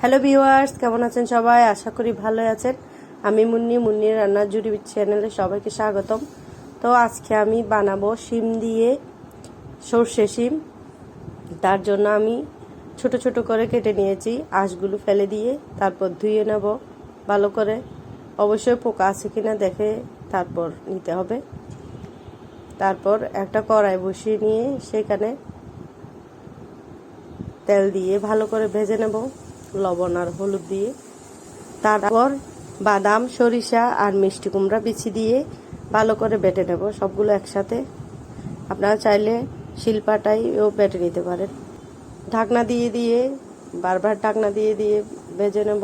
Hello viewers, কেমন আছেন সবাই? আশা করি ভালোই আছেন। আমি মুন্নির রান্নার জুড়ি চ্যানেলে সবাইকে স্বাগতম। তো আজকে আমি বানাবো শিম দিয়ে সর্ষে শিম। তার জন্য আমি ছোট ছোট করে কেটে নিয়েছি, আঁশগুলো ফেলে দিয়ে তারপর ধুয়ে নেব ভালো করে। অবশ্যই পোকা আছে কিনা দেখে তারপর নিতে হবে। তারপর একটা কড়াই বসিয়ে নিয়ে সেখানে তেল দিয়ে ভালো করে ভেজে নেব লবণ আর হলুদ দিয়ে। তারপর বাদাম, সরিষা আর মিষ্টি কুমড়া বিচি দিয়ে ভালো করে বেটে নেব সবগুলো একসাথে। আপনারা চাইলে শিলপাটাইও বেটে নিতে পারেন। ঢাকনা দিয়ে দিয়ে বারবার ঢাকনা দিয়ে দিয়ে ভেজে নেব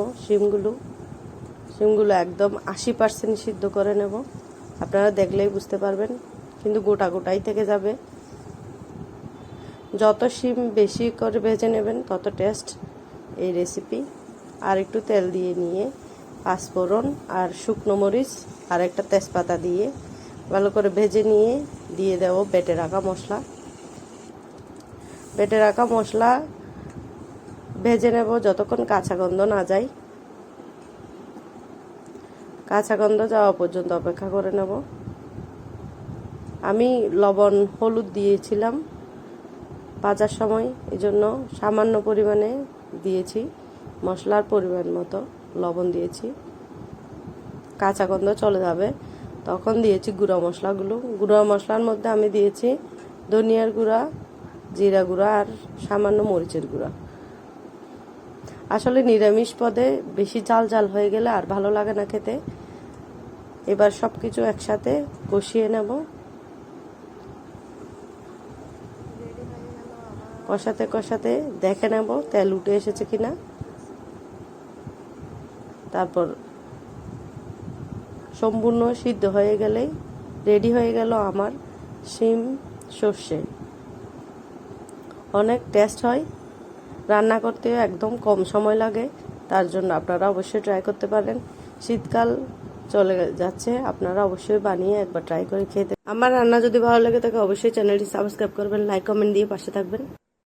শিমগুলো একদম 80% সিদ্ধ করে নেব। আপনারা দেখলেই বুঝতে পারবেন, কিন্তু গোটা গোটাই থেকে যাবে। যত শিম বেশি করে ভেজে নেবেন তত টেস্ট এই রেসিপি। আর একটু তেল দিয়ে নিয়ে পাঁচফোড়ন আর শুকনো মরিচ আর একটা তেজপাতা দিয়ে ভালো করে ভেজে নিয়ে দিয়ে দেব বেটে রাখা মশলা ভেজে নেব যতক্ষণ কাঁচা গন্ধ না যায়। কাঁচা গন্ধ যাওয়া পর্যন্ত অপেক্ষা করে নেব। আমি লবণ হলুদ দিয়েছিলাম ভাজার সময়, এই জন্য সামান্য পরিমাণে দিয়েছি, মশলার পরিমাণ মতো লবণ দিয়েছি। কাঁচা গন্ধ চলে যাবে তখন দিয়েছি গুঁড়া মশলাগুলো। গুঁড়া মশলার মধ্যে আমি দিয়েছি ধনিয়ার গুঁড়া, জিরা গুঁড়া আর সামান্য মরিচের গুঁড়া। আসলে নিরামিষ পদে বেশি ঝাল ঝাল হয়ে গেলে আর ভালো লাগে না খেতে। এবার সব কিছু একসাথে কষিয়ে নেব। কষাতে কষাতে দেখে নেব তেল উঠে এসেছে কিনা। তারপর সম্পূর্ণ সিদ্ধ হয়ে গেলেই রেডি হয়ে গেল আমার শিম সর্ষে। অনেক টেস্ট হয়, রান্না করতে একদম কম সময় লাগে। তার জন্য আপনারা অবশ্যই ট্রাই করতে পারেন। শীতকাল চলে যাচ্ছে, আপনারা অবশ্যই বানিয়ে একবার ট্রাই করে খেতে। আমার রান্না যদি ভালো লাগে তাকে অবশ্যই চ্যানেলটি সাবস্ক্রাইব করবেন, লাইক কমেন্ট দিয়ে পাশে থাকবেন।